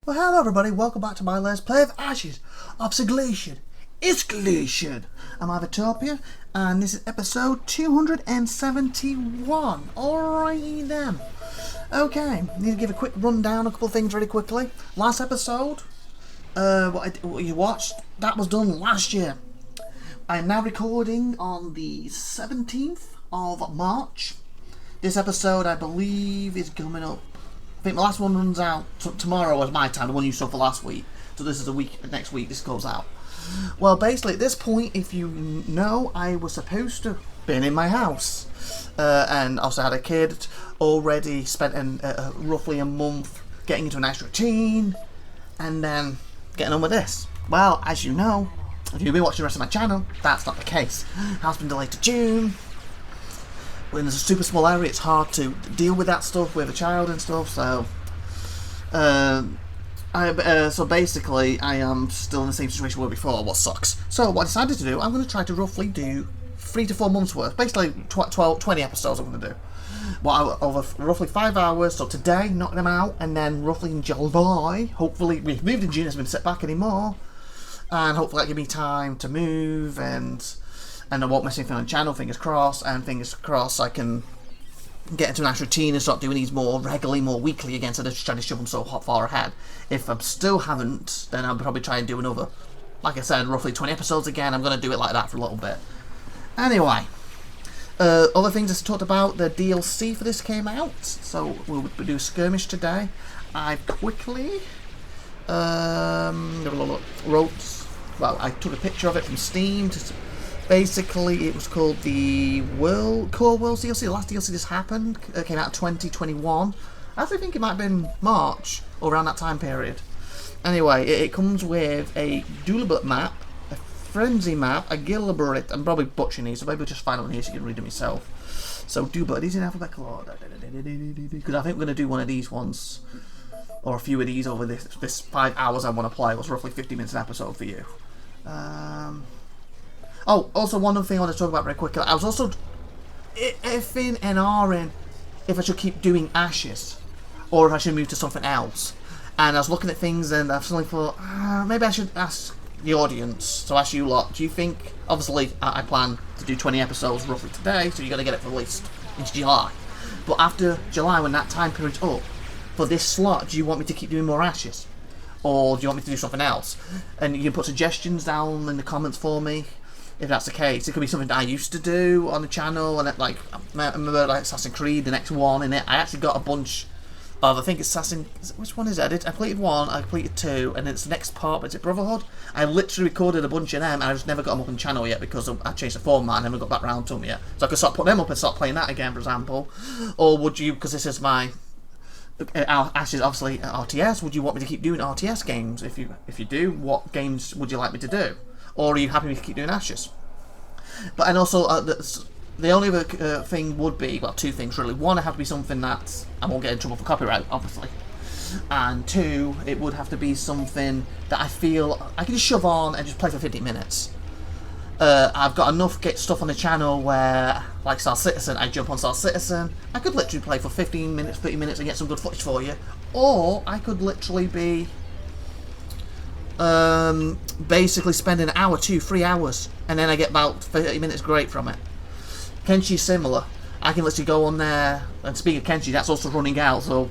Well, hello everybody, welcome back to my Let's Play of Ashes of Singularity Escalation. I'm IVATOPIA, and this is episode 271. Alrighty then. Okay, need to give a quick rundown, a couple of things really quickly. Last episode, what you watched, that was done last year. I am now recording on the 17th of March. This episode, I believe, is coming up. I think the last one runs out tomorrow as my time, the one you saw for last week. So this is next week this goes out. Well, basically at this point, if you know, I was supposed to been in my house. And also had a kid, already spent roughly a month getting into a nice routine, and then getting on with this. Well, as you know, if you've been watching the rest of my channel, that's not the case. It has been delayed to June. When there's a super small area, it's hard to deal with that stuff with a child and stuff. So, so basically, I am still in the same situation we were before. What sucks. So, what I decided to do, I'm going to try to roughly do 3 to 4 months worth, basically 20 episodes. I'm going to do. Well, over roughly 5 hours. So today, knock them out, and then roughly in July, hopefully we've moved in June, hasn't been set back anymore, and hopefully that give me time to move and I won't miss anything on the channel, fingers crossed, and fingers crossed I can get into a nice routine and start doing these more regularly, more weekly again, so they're just trying to shove them so far ahead. If I still haven't, then I'll probably try and do another, like I said, roughly 20 episodes again. I'm going to do it like that for a little bit. Anyway, other things I talked about, the DLC for this came out, so we'll do a skirmish today. I quickly I took a picture of it from Steam. Basically, it was called the Core Worlds DLC. The last DLC this happened came out in 2021. I actually think it might have been March or around that time period. Anyway, it comes with a Dulibut map, a Frenzy map, a Gilbert. I'm probably butchering these, so maybe I'll just find it on here so you can read it myself. So, Dulibut, these in alphabetical order. Because I think we're going to do one of these ones, or a few of these over this 5 hours I want to play. It was roughly 50 minutes an episode for you. Oh, also one other thing I want to talk about very quickly. I was also effing and ahhing if I should keep doing Ashes or if I should move to something else. And I was looking at things and I suddenly thought, maybe I should ask the audience, so ask you lot. Do you think, obviously I plan to do 20 episodes roughly today, so you're going to get it released into July. But after July, when that time period's up, for this slot, do you want me to keep doing more Ashes? Or do you want me to do something else? And you can put suggestions down in the comments for me. If that's the case, it could be something that I used to do on the channel, and I remember like Assassin's Creed, the next one in it. I actually got a bunch of, I think it's which one is it? I completed 1, I completed 2, and it's the next part, but is it Brotherhood? I literally recorded a bunch of them, and I just never got them up on the channel yet because I changed the format and never got back round to them yet. So I could start putting them up and start playing that again, for example. Or would you, because this is my Ashes, obviously RTS, would you want me to keep doing RTS games? If you do, what games would you like me to do? Or are you happy to keep doing Ashes? But and also the only other thing would be, well, 2 things really. 1, it have to be something that I won't get in trouble for copyright, obviously. And 2, it would have to be something that I feel I can just shove on and just play for 50 minutes. I've got enough stuff on the channel where, like Star Citizen, I jump on Star Citizen. I could literally play for 15 minutes, 30 minutes and get some good footage for you. Or I could literally be basically spend an hour, 2, 3 hours, and then I get about 30 minutes great from it. Kenshi's similar. I can literally go on there, and speaking of Kenshi, that's also running out, so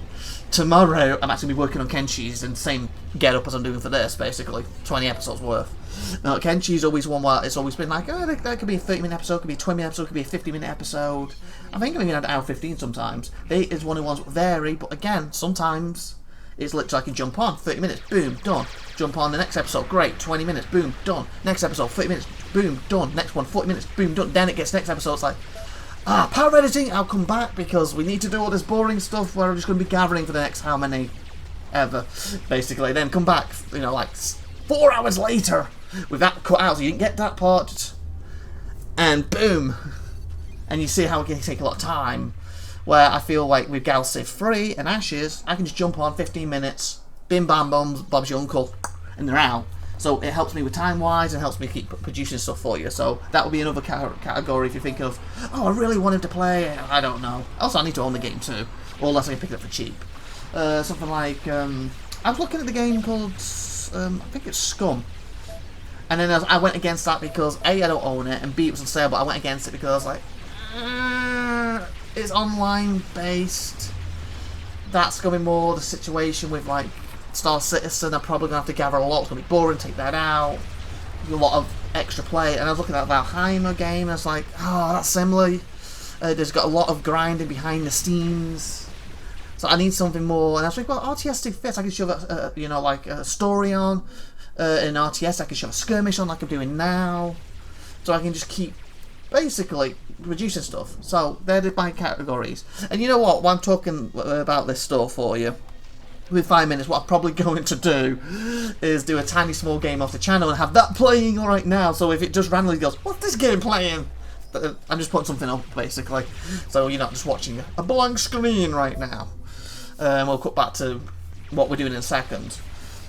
tomorrow I'm actually be working on Kenshi's in the same get up as I'm doing for this, basically 20 episodes worth. Now Kenshi's always one where it's always been like, oh, that could be a 30-minute episode, could be a 20-minute episode, could be a 50-minute episode. I think I'm even at hour 15 sometimes. They is one of the ones that vary, but again, sometimes it's literally I can jump on, 30 minutes, boom, done. Jump on the next episode, great, 20 minutes, boom, done. Next episode, 30 minutes, boom, done. Next one, 40 minutes, boom, done. Then it gets next episode, it's like, power editing, I'll come back because we need to do all this boring stuff where I'm just going to be gathering for the next how many ever, basically. Then come back, you know, like 4 hours later with that cut out, so you didn't get that part, and boom. And you see how it can take a lot of time. Where I feel like with Gal Civ 3 and Ashes, I can just jump on 15 minutes, bim bam bum, Bob's your uncle, and they're out. So it helps me with time-wise and helps me keep producing stuff for you. So that would be another category if you think of, oh, I really want him to play, I don't know. Also, I need to own the game too, or unless I can pick it up for cheap. Something like I was looking at the game called, I think it's Scum. And then I went against that because A, I don't own it, and B, it was on sale, but I went against it because I was like, it's online based. That's going to be more the situation with like Star Citizen. I'm probably going to have to gather a lot. It's going to be boring, take that out. A lot of extra play. And I was looking at that Valheim game, and I was like, oh, that's similar. There's got a lot of grinding behind the scenes. So I need something more. And I was like, well, RTS 2 fits. I can shove like a story on. In RTS, I can shove a skirmish on like I'm doing now. So I can just keep basically producing stuff. So they're my categories. And you know what? While I'm talking about this stuff for you, with 5 minutes, what I'm probably going to do is do a tiny small game off the channel and have that playing right now. So if it just randomly goes, what's this game playing? I'm just putting something up, basically. So you're not just watching a blank screen right now. We'll cut back to what we're doing in a second.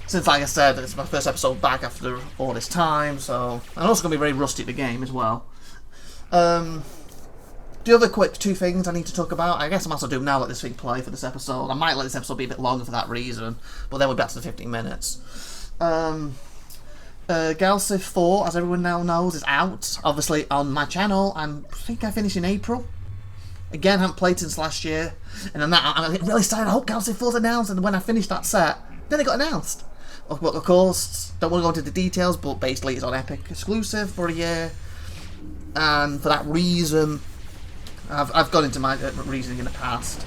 Since, like I said, it's my first episode back after all this time, so I'm also going to be very rusty at the game as well. The other quick 2 things I need to talk about, I guess I might as well do now, let this thing play for this episode. I might let this episode be a bit longer for that reason, but then we're back to the 15 minutes. Galciv 4, as everyone now knows, is out, obviously, on my channel. I think I finished in April. Again, I haven't played since last year, and I'm really excited. I hope Galciv 4's announced, and when I finish that set, then it got announced. Of course, don't want to go into the details, but basically it's on Epic exclusive for a year, and for that reason, I've gone into my reasoning in the past,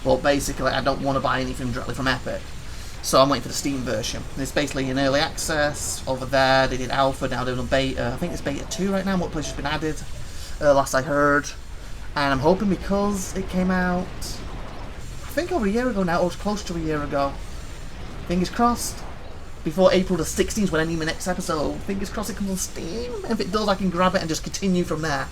but basically I don't want to buy anything directly from Epic, so I'm waiting for the Steam version. And it's basically in early access over there. They did alpha, now they're on beta. I think it's beta 2 right now. What place has been added? Last I heard, and I'm hoping because it came out, I think over a year ago now, or close to a year ago. Fingers crossed. Before April the 16th, when I need my next episode, fingers crossed it comes on Steam. If it does, I can grab it and just continue from there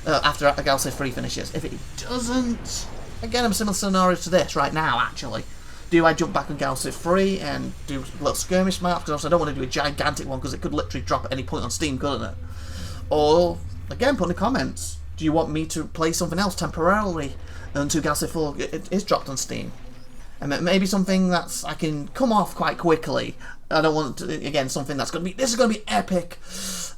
after Galciv 3 finishes. If it doesn't, again, I'm similar scenario to this right now, actually. Do I jump back on Galciv 3 and do a little skirmish map? Because I don't want to do a gigantic one, because it could literally drop at any point on Steam, couldn't it? Or, again, put in the comments, do you want me to play something else temporarily until Galciv 4 is dropped on Steam? And maybe something that's I can come off quite quickly. I don't want to, again, something that's going to be, this is going to be epic,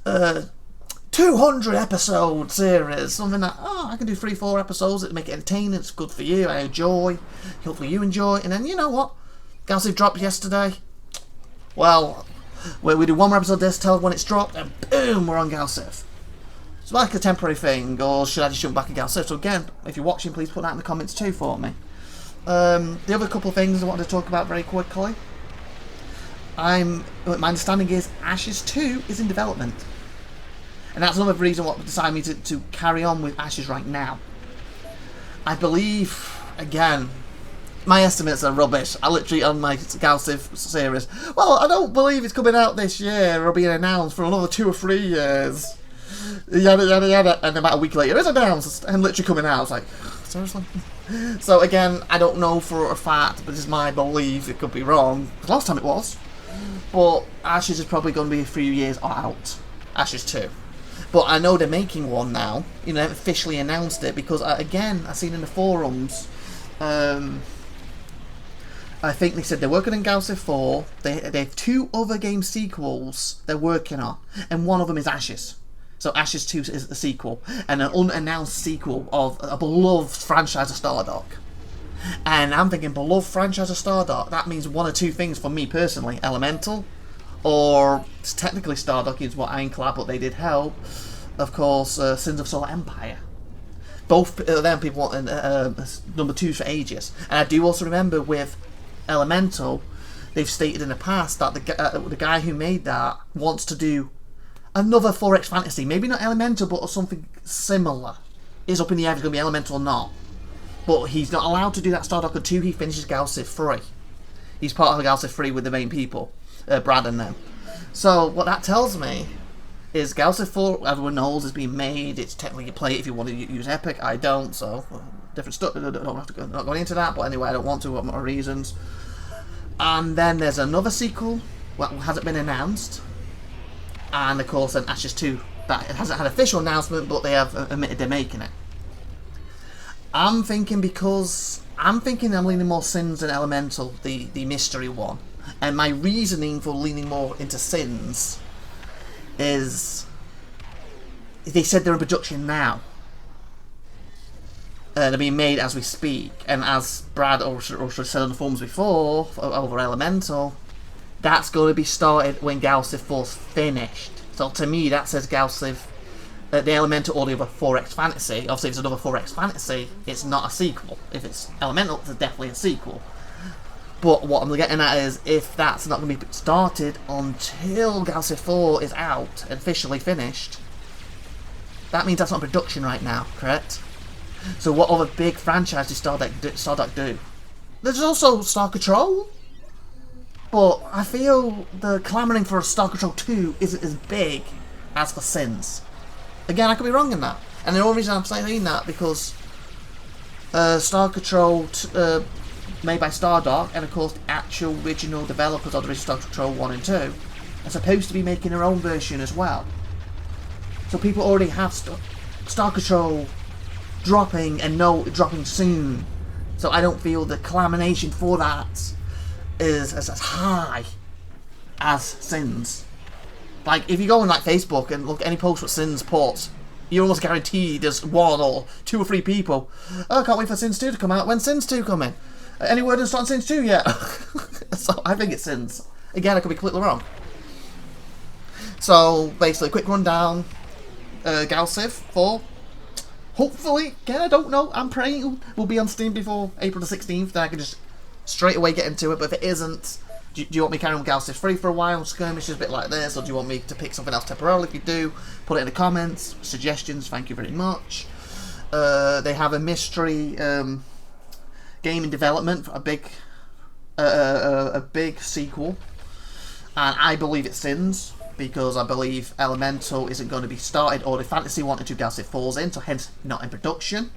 200 episode series, something that, I can do 3-4 episodes that make it entertaining, it's good for you, I enjoy, hopefully you enjoy, and then, you know what, Galciv dropped yesterday, well, we do 1 more episode this, tell us when it's dropped, and boom, we're on Galciv. It's like a temporary thing, or should I just jump back in Galciv? So again, if you're watching, please put that in the comments too for me. The other couple of things I wanted to talk about very quickly. My understanding is Ashes 2 is in development. And that's another reason what decided me to carry on with Ashes right now. I believe, again, my estimates are rubbish. I literally, on my Galciv series, well, I don't believe it's coming out this year or being announced for another 2 or 3 years. Yada, yada, yada. And about a week later, it's announced and literally coming out. I was like, seriously? So again, I don't know for a fact, but this is my belief. It could be wrong. Last time it was. But Ashes is probably going to be a few years out. Ashes 2. But I know they're making one now. You know, they haven't officially announced it because, again, I've seen in the forums, I think they said they're working on Galciv 4. They have 2 other game sequels they're working on, and one of them is Ashes. So Ashes 2 is the sequel, and an unannounced sequel of a beloved franchise of Stardock. And I'm thinking, beloved franchise of Stardock, that means 1 or 2 things for me personally. Elemental, or technically Stardock is what Ironclad, but they did help. Of course, Sins of Solar Empire. Both of them people want number 2 for ages. And I do also remember with Elemental, they've stated in the past that the guy who made that wants to do another 4X fantasy. Maybe not Elemental, but something similar. It's up in the air if it's going to be Elemental or not. But he's not allowed to do that Stardock until he finishes Galciv 3. He's part of the Galciv 3 with the main people, Brad and them. So what that tells me is Galciv 4, everyone knows, is being made. It's technically you play it if you want to use Epic. I don't, so different stuff. I don't have to go, not going into that, but anyway, I don't want to for my reasons. And then there's another sequel that hasn't been announced, and of course then Ashes 2 that it hasn't had an official announcement, but they have admitted they're making it. I'm thinking I'm leaning more Sins and Elemental, the mystery one. And my reasoning for leaning more into Sins is they said they're in production now. They're being made as we speak, and as Brad also said on the forums before, over Elemental, that's going to be started when Gal Civ 4's finished. So to me, that says Gal Civ, the Elemental or the other 4X Fantasy. Obviously, if it's another 4X Fantasy, it's not a sequel. If it's Elemental, it's definitely a sequel. But what I'm getting at is, if that's not going to be started until Gal Civ 4 is out and officially finished, that means that's not in production right now, correct? So what other big franchise does Stardock do? There's also Star Control, but I feel the clamouring for a Star Control 2 isn't as big as for Sins. Again, I could be wrong in that. And the only reason I'm saying that because Star Control made by Stardock, and of course the actual original developers of the original Star Control 1 and 2 are supposed to be making their own version as well. So people already have Star Control dropping and know dropping soon. So I don't feel the clamation for that is as high as Sins. Like, if you go on like Facebook and look at any post with Sins ports, you're almost guaranteed there's 1 or 2 or 3 people. Oh, I can't wait for Sins 2 to come out. When's Sins 2 coming? Any word on starting Sins 2 yet? So I think it's Sins. Again, I could be completely wrong. So basically, quick rundown. Gal Civ 4. Hopefully, again, I don't know. I'm praying we'll be on Steam before April the 16th. Then I can just straight away get into it. But if it isn't, do you want me carrying on Gal Civ 3 for a while? Skirmishes a bit like this, or do you want me to pick something else temporarily? If you do, put it in the comments. Suggestions. Thank you very much. They have a mystery game in development, a big sequel, and I believe it Sins, because I believe Elemental isn't going to be started, or the Fantasy 1 and 2 Gal Civ falls in, so hence not in production.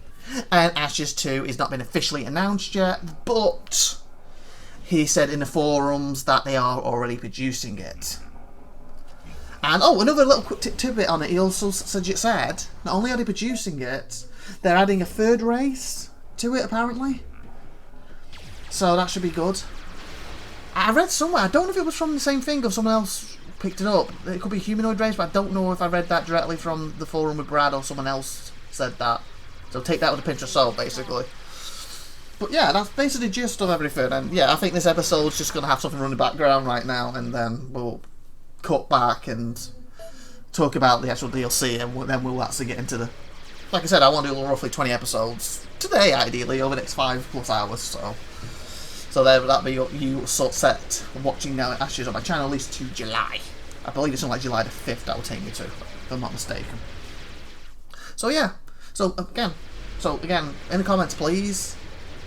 And Ashes 2 is not been officially announced yet, but he said in the forums that they are already producing it. And oh, another little quick tidbit on it, he also said not only are they producing it, they're adding a 3rd race to it apparently. So that should be good. I read somewhere, I don't know if it was from the same thing or someone else picked it up. It could be humanoid race, but I don't know if I read that directly from the forum with Brad or someone else said that. So take that with a pinch of salt, basically. But yeah, that's basically the gist of everything. And yeah, I think this episode's just going to have something running in the background right now, and then we'll cut back and talk about the actual DLC, and then we'll actually get into the... Like I said, I want to do roughly 20 episodes today, ideally, over the next 5+ hours, so there, that'll be you sort of set watching now Ashes on my channel, at least to July. I believe it's on like July the 5th that will take me to, if I'm not mistaken. So yeah, so again, in the comments please,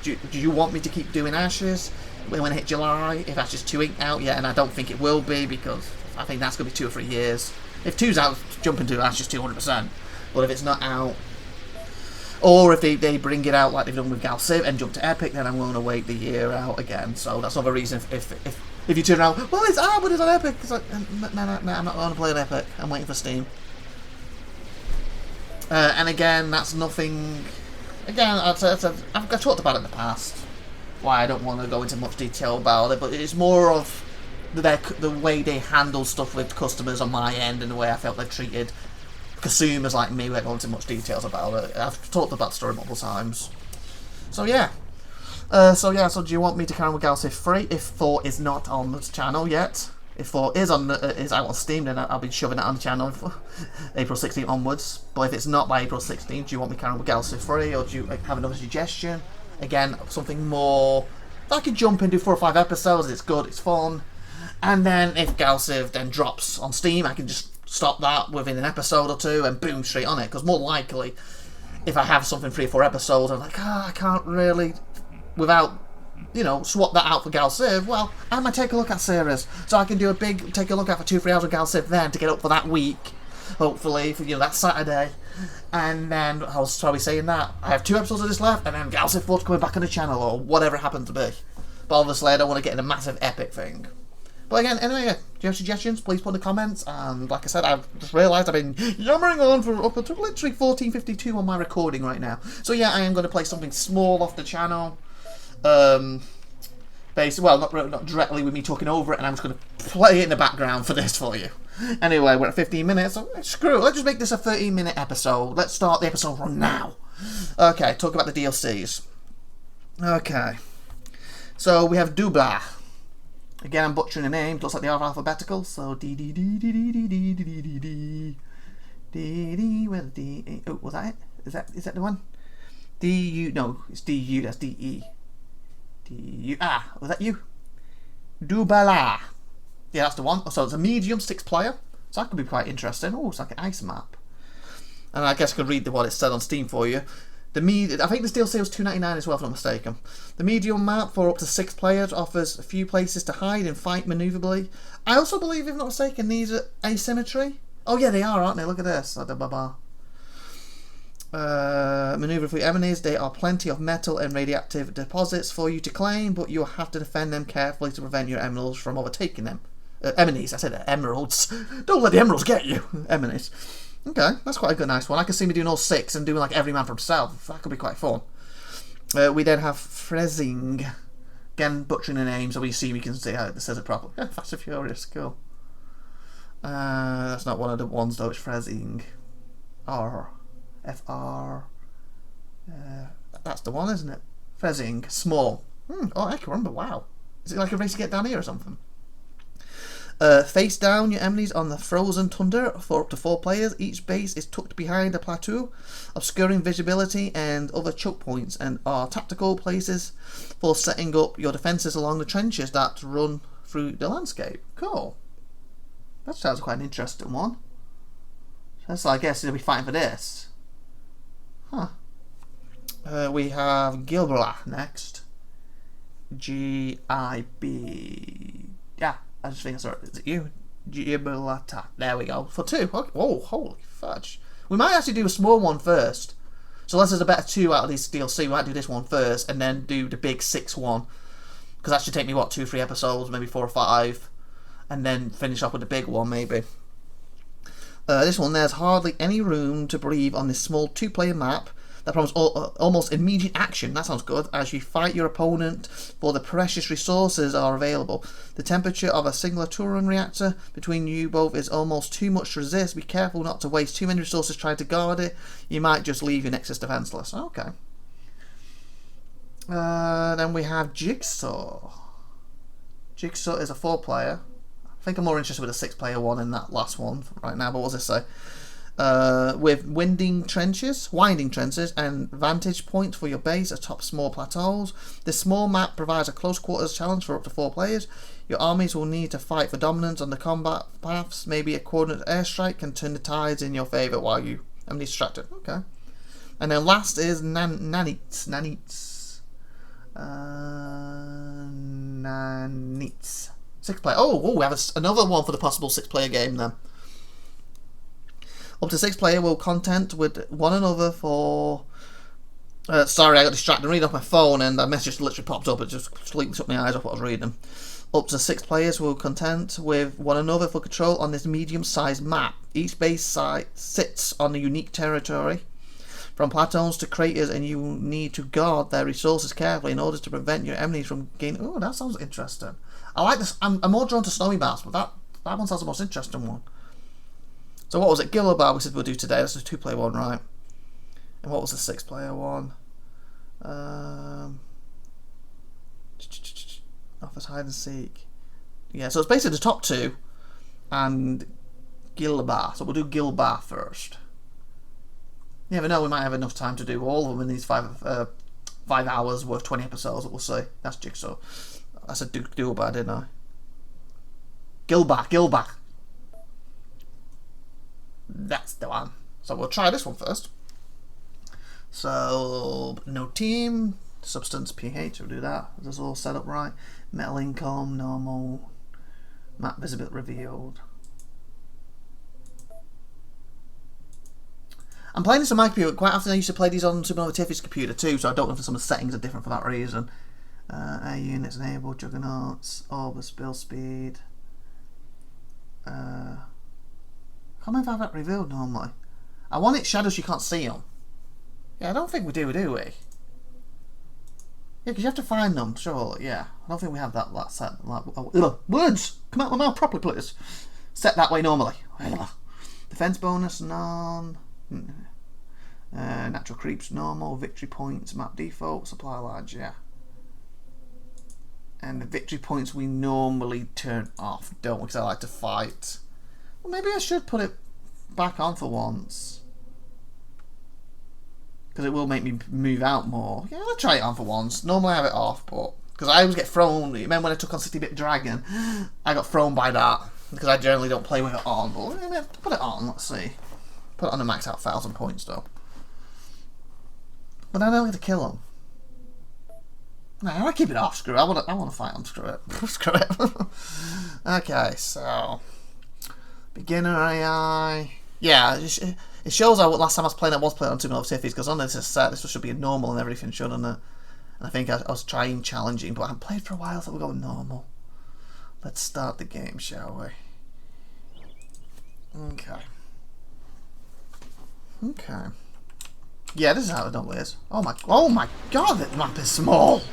do you want me to keep doing Ashes when it hit July, if Ashes 2 ain't out yet, and I don't think it will be, because I think that's going to be 2 or 3 years. If 2's out, jump into Ashes 200%, but if it's not out, or if they bring it out like they've done with Gal Civ and jump to Epic, then I'm going to wait the year out again. So that's another reason if you turn around, well, it's out, but it's on Epic. It's like, no, I'm not going to play on Epic. I'm waiting for Steam. And again, that's nothing... Again, I've talked about it in the past, why I don't want to go into much detail about it, but it's more of the way they handle stuff with customers on my end, and the way I felt they've treated consumers like me. Won't go into much details about it. I've talked about the story multiple times. So yeah. So do you want me to carry on with Gal Civ 3 if 4 is not on the channel yet? If 4 is out on Steam, then I'll be shoving it on the channel April 16th onwards. But if it's not by April 16th, do you want me to carry on with Gal Civ 3, or do you have another suggestion? Again, something more that I could jump in, do 4 or 5 episodes. It's good, it's fun. And then if Gal Civ then drops on Steam, I can just stop that within an episode or 2 and boom, straight on it. Because more likely, if I have something 3 or 4 episodes, I'm like, I can't really, without, you know, swap that out for Gal Civ. Well, I might take a look at series, so I can do a big take a look at for 2 or 3 hours of Gal Civ then to get up for that week, hopefully for that Saturday. And then I was probably saying that I have 2 episodes of this left, and then Gal Civ 4's coming back on the channel or whatever it happens to be. But obviously, I don't want to get in a massive epic thing. But again, anyway, do you have suggestions? Please put in the comments. And like I said, I've just realised I've been yammering on for up until literally 14:52 on my recording right now. So yeah, I am going to play something small off the channel. Basically, well, not directly with me talking over it, and I'm just going to play it in the background for this for you. Anyway, we're at 15 minutes, so screw it. Let's just make this a 13-minute episode. Let's start the episode from now. Okay, talk about the DLCs. Okay. So, we have Dubla. Again, I'm butchering the name. Looks like they are alphabetical, so D-D-D-D-D-D-D-D-D. D-D, where's the D? Oh, was that it? Is that the one? D-U, no, it's D-U, that's D-E. D-U, was that you? Dubala. Yeah, that's the one. So it's a medium 6-player. So that could be quite interesting. Oh, it's like an ice map. And I guess I could read what it said on Steam for you. I think this DLC was $2.99 as well, if I'm not mistaken. The medium map for up to 6 players offers a few places to hide and fight maneuverably. I also believe, if I'm not mistaken, these are asymmetry. Oh yeah, they are, aren't they? Look at this. Maneuverably enemies. There are plenty of metal and radioactive deposits for you to claim, but you'll have to defend them carefully to prevent your emeralds from overtaking them. Enemies, I said emeralds. Don't let the emeralds get you. Enemies. Okay, that's quite a good, nice one. I can see me doing all 6 and doing like every man for himself. That could be quite fun. We then have Frezing. Again, butchering the name, so when you see me, you can see how it says it properly. Yeah, Fast and Furious, cool. That's not one of the ones though, it's Frezing. F-R. That's the one, isn't it? Frezing, small. Oh, I can remember, wow. Is it like a race to get down here or something? Face down your enemies on the frozen tundra for up to 4 players. Each base is tucked behind a plateau, obscuring visibility and other choke points, and are tactical places for setting up your defences along the trenches that run through the landscape. Cool. That sounds quite an interesting one. So I guess they'll be fighting for this. Huh. We have Gilbra next. G-I-B. Yeah. I just think, sorry, is it you? Gibraltar. There we go. For 2. Okay. Oh, holy fudge. We might actually do a small one first. So unless there's a better 2 out of this DLC, we might do this one first and then do the big 6 one. Because that should take me, what, 2 or 3 episodes, maybe 4 or 5. And then finish off with the big one, maybe. This one, there's hardly any room to breathe on this small 2-player map that promises almost immediate action. That sounds good. As you fight your opponent for the precious resources are available. The temperature of a singular Turan reactor between you both is almost too much to resist. Be careful not to waste too many resources trying to guard it. You might just leave your nexus defenseless. Okay. Then we have Jigsaw. Jigsaw is a 4-player. I think I'm more interested with a 6-player one in that last one right now, but what does this say? With winding trenches, and vantage points for your base atop small plateaus. This small map provides a close quarters challenge for up to 4 players. Your armies will need to fight for dominance on the combat paths. Maybe a coordinate airstrike can turn the tides in your favour while you are distracted. Okay. And then last is Nanits. Nanits. 6-player. Oh, we have another one for the possible 6-player game then. Up to 6 players will content with one another for... sorry, I got distracted reading off my phone and that message literally popped up. It just completely took my eyes off what I was reading. Up to 6 players will content with one another for control on this medium-sized map. Each base site sits on a unique territory, from plateaus to craters, and you will need to guard their resources carefully in order to prevent your enemies from gaining... Oh, that sounds interesting. I like this. I'm more drawn to snowy maps, but that one sounds the most interesting one. So what was it? Gilobar we said we'll do today. That's a 2-player one, right? And what was the 6-player one? Offers hide and seek. Yeah, so it's basically the top 2 and Gilobar. So we'll do Gilobar first. You never know, we might have enough time to do all of them in these 5 hours worth 20 episodes, but we'll see. That's Jigsaw. I said Gilobar, didn't I? Gilbar. That's the one. So we'll try this one first. So, no team, substance pH, we'll do that. Is this all set up right? Metal income, normal, map visibility revealed. I'm playing this on my computer. Quite often I used to play these on Supernova Tiffy's computer too, so I don't know if some of the settings are different for that reason. Air units enabled, juggernauts, orbit build speed. I can't remember if I have that revealed normally. I want it shadows you can't see them. Yeah, I don't think we do we? Yeah, because you have to find them, sure, yeah. I don't think we have that set. Like, words! Come out of my mouth properly, please. Set that way normally. Defense bonus, none. Natural creeps, normal. Victory points, map default. Supply large, yeah. And the victory points we normally turn off, don't we? Because I like to fight. Well, maybe I should put it back on for once. Because it will make me move out more. Yeah, I'll try it on for once. Normally I have it off, but... Because I always get thrown. Remember when I took on 60-bit Dragon? I got thrown by that. Because I generally don't play with it on. But put it on, let's see. Put it on the max out 1,000 points, though. But I don't get to kill him. No, I keep it off. Screw it. I want to fight him. Screw it. Screw it. Okay, so... Beginner AI... Yeah, it shows how last time I was playing on 2 Tiffys, because on this set, this should be a normal and everything, shouldn't it? And I think I was trying challenging, but I haven't played for a while, so we'll go normal. Let's start the game, shall we? Okay. Okay. Yeah, this is how it normally is. Oh my god, that map is small!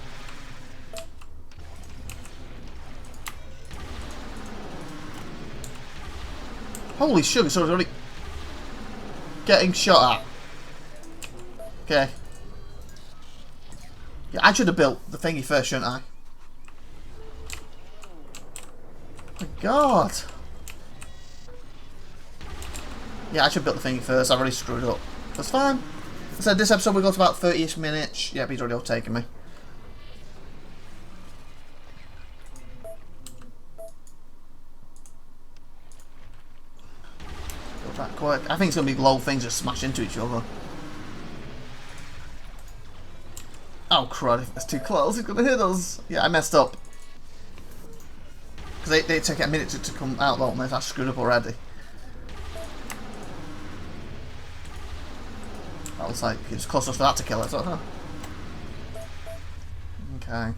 Holy sugar, so it's already getting shot at. Okay. Yeah, I should have built the thingy first, shouldn't I? Oh my god. Yeah, I should have built the thingy first. I've already screwed up. That's fine. I said this episode will go to about 30-ish minutes. Yeah, he's already overtaken me. Go back quick. I think it's going to be low things that smash into each other. Oh crud, if it's too close, it's going to hit us. Yeah, I messed up. Because they take a minute to come out, don't they? I screwed up already. That looks like it's close enough for that to kill it, so okay.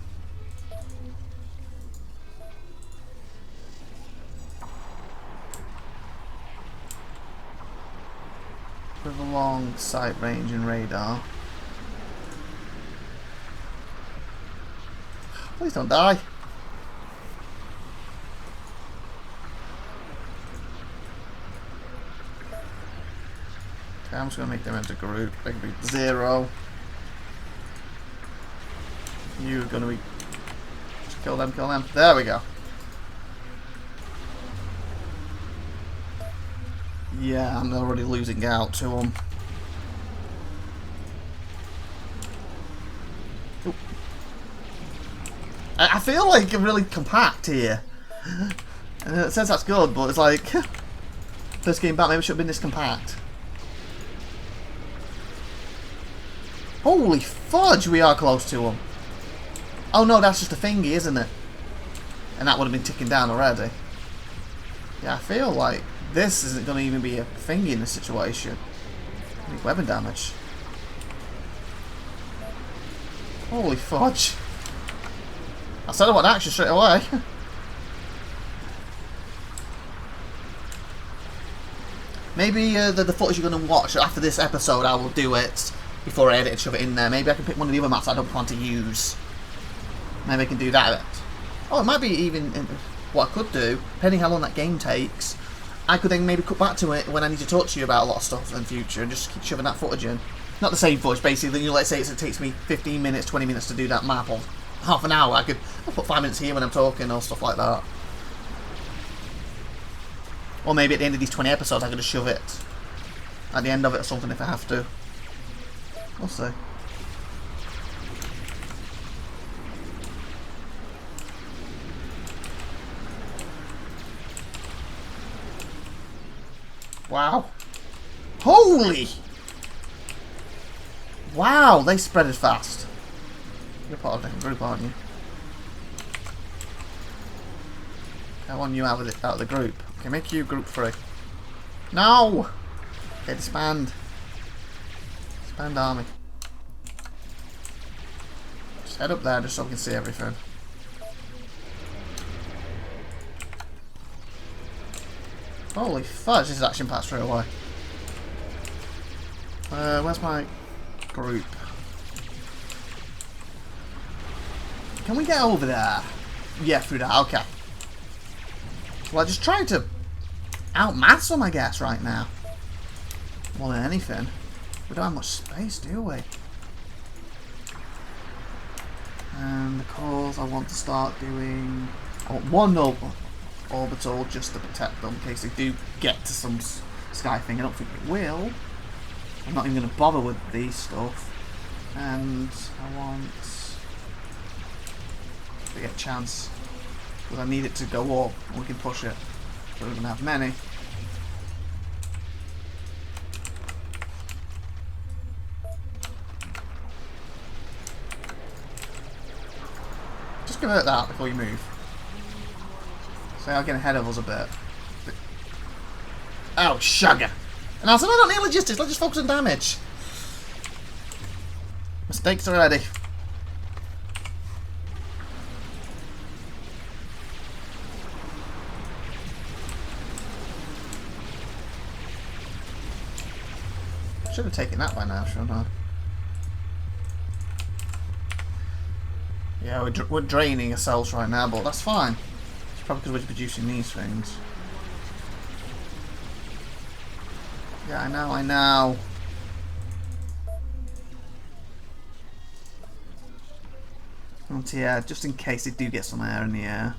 With a long sight range and radar. Please don't die. Okay, I'm just going to make them into a group. They can be 0. You're going to be... Just kill them, kill them. There we go. Yeah, I'm already losing out to them. Oop. I feel like I'm really compact here. And it says that's good, but it's like... First game back, maybe it should have been this compact. Holy fudge, we are close to them. Oh no, that's just a thingy, isn't it? And that would have been ticking down already. Yeah, I feel like this isn't going to even be a thingy in this situation. Weapon damage. Holy fudge. I said I want action straight away. Maybe the footage you're going to watch after this episode, I will do it before I edit and shove it in there. Maybe I can pick one of the other maps I don't plan to use. Maybe I can do that. Oh, it might be even... What I could do, depending how long that game takes, I could then maybe cut back to it when I need to talk to you about a lot of stuff in the future and just keep shoving that footage in. Not the same footage, basically. You know, let's say it takes me 15 minutes, 20 minutes to do that map, or half an hour. I'll put 5 minutes here when I'm talking or stuff like that. Or maybe at the end of these 20 episodes I could just shove it at the end of it or something if I have to. We'll see. Wow. Holy! Wow, they spread it fast. You're part of a different group, aren't you? I want you out of the group. Okay, make you group 3. No! Okay, disband. Disband army. Just head up there just so we can see everything. Holy fudge, this is action packed straight away. Where's my group? Can we get over there? Yeah, through that. Okay. Well, I just tried to outmass them, I guess, right now. More than anything. We don't have much space, do we? And the cores I want to start doing... I want one orbital just to protect them in case they do get to some sky thing. I don't think it will. I'm not even going to bother with these stuff. And I want to get a chance. Because I need it to go up and we can push it. So we're going to have many. Just convert that before you move. So I'll get ahead of us a bit. Oh, sugar! And I said, I don't need logistics, let's just focus on damage. Mistakes already. Should have taken that by now, shouldn't I? Yeah, we're draining ourselves right now, but that's fine. It's probably because we're producing these things. Yeah, I know. And yeah, just in case they do get some air in the air.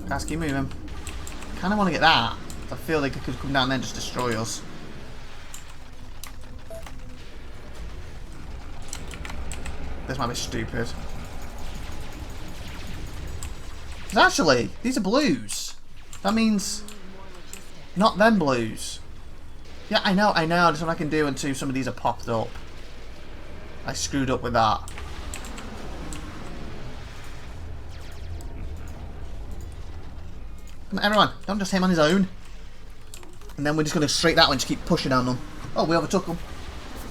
Guys, keep moving. Kind of want to get that. I feel they could come down there and just destroy us. This might be stupid. Actually, these are blues. That means not them blues. Yeah, I know. That's what I can do until some of these are popped up. I screwed up with that. Come on, everyone, don't just hit him on his own. And then we're just going to straight that one, just keep pushing on them. Oh, we overtook them.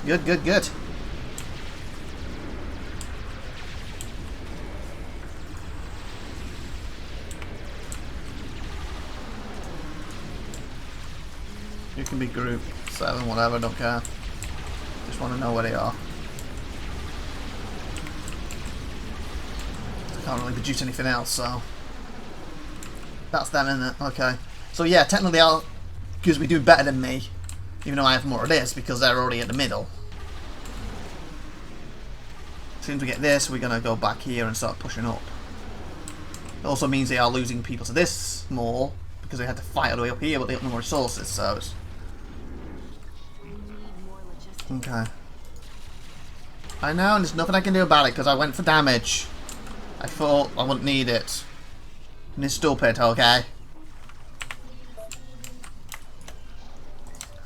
Good, good, good. You can be group 7, whatever, don't care. Just want to know where they are. I can't really produce anything else, so... That's them, isn't it? Okay. So yeah, technically I'll... Because we do better than me. Even though I have more of this, because they're already in the middle. As soon as we get this, we're going to go back here and start pushing up. It also means they are losing people to this more, because they had to fight all the way up here, but they have no more resources, so it's... Okay. I know, and there's nothing I can do about it, because I went for damage. I thought I wouldn't need it. And it's stupid, okay?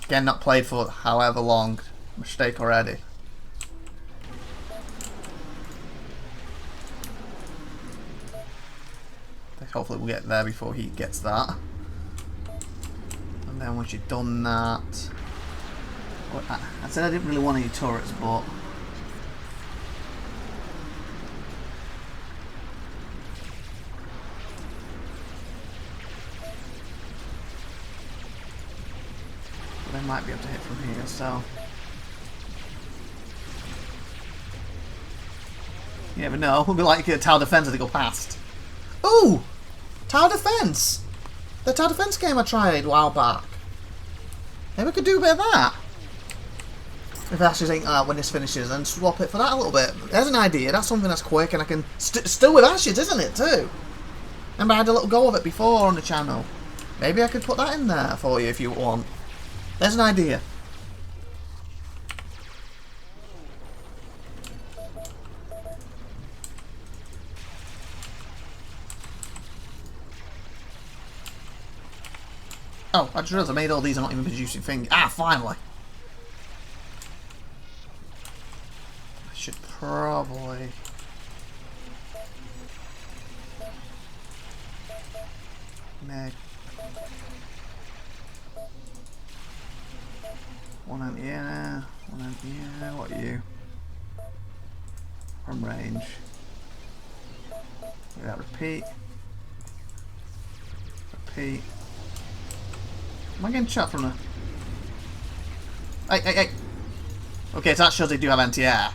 Again, not played for however long. Mistake already. Hopefully we'll get there before he gets that. And then once you've done that... Well, I said I didn't really want any turrets, but... They might be able to hit from here, so... You never know. We'll be like a tower defense as they go past. Ooh! Tower defense! The tower defense game I tried a while back. Maybe we could do a bit of that. If Ashes ain't when this finishes, and swap it for that a little bit. There's an idea. That's something that's quick, and I can... still with Ashes, isn't it, too? Remember I had a little go of it before on the channel. Maybe I could put that in there for you if you want. There's an idea. Oh, I just realised I made all these and not even producing things. Ah, finally! I should probably... make... one out here, one out here. What are you? From range. That repeat. Repeat. Am I getting shot from the... Hey, hey, hey! Okay, so that shows they do have anti-air.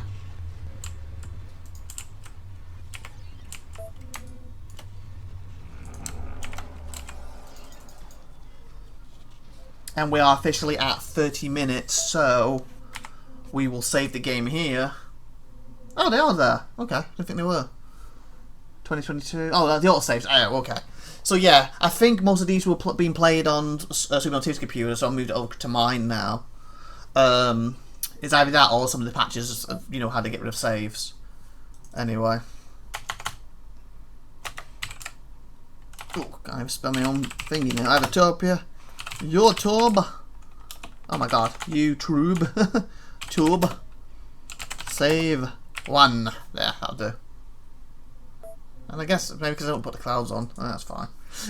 And we are officially at 30 minutes, so we will save the game here. Oh, they are there. Okay, I didn't think they were. 2022. Oh, the autosaves. Oh, okay. So yeah, I think most of these were being played on Super Nintendo computer, so I moved it over to mine now. It's either that or some of the patches, you know, how to get rid of saves. Anyway. Oh, I have to spell my own thingy now. IVATOPIA. YouTube. Oh my god. YouTube. Tube. Save 1. There, that'll do. And I guess maybe because I don't put the clouds on. That's fine.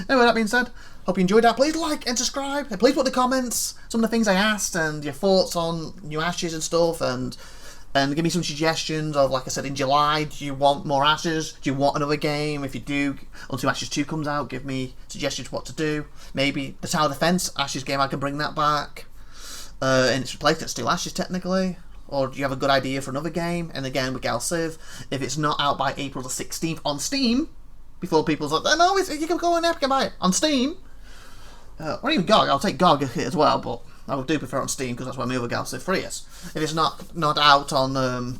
Anyway, that being said, hope you enjoyed that. Please like and subscribe. And please put in the comments some of the things I asked and your thoughts on new Ashes and stuff. And give me some suggestions of, like I said, in July, do you want more Ashes? Do you want another game? If you do, until Ashes 2 comes out, give me suggestions what to do. Maybe the Tower Defense Ashes game, I can bring that back. And it's replaced, it's still Ashes technically. Or do you have a good idea for another game? And again, with Gal Civ, if it's not out by April the 16th on Steam, before people's like, no, you can go on Epic and buy it on Steam. Or even GOG, I'll take GOG as well, but I do prefer it on Steam because that's where my other Gal Civ 3 is. If it's not out on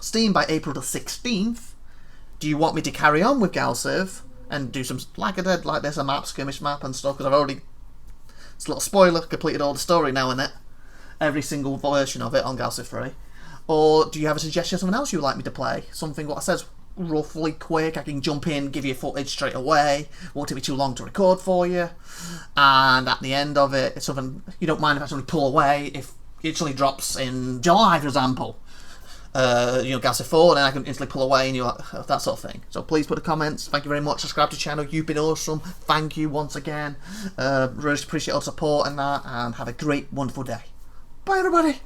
Steam by April the 16th, do you want me to carry on with Gal Civ and do some, like I did, like there's a map, skirmish map and stuff, because I've already, it's a little spoiler, completed all the story now in it. Every single version of it on Gal Civ 3. Or do you have a suggestion of something else you would like me to play? Something, what I said, roughly quick, I can jump in, give you footage straight away, won't take me too long to record for you, and at the end of it, it's something you don't mind if I suddenly pull away, if it suddenly drops in July, for example, you know, Gal Civ 4, then I can instantly pull away, and that sort of thing. So please put the comments. Thank you very much. Subscribe to the channel. You've been awesome. Thank you once again. Really appreciate all the support and that, and have a great, wonderful day. Bye, everybody.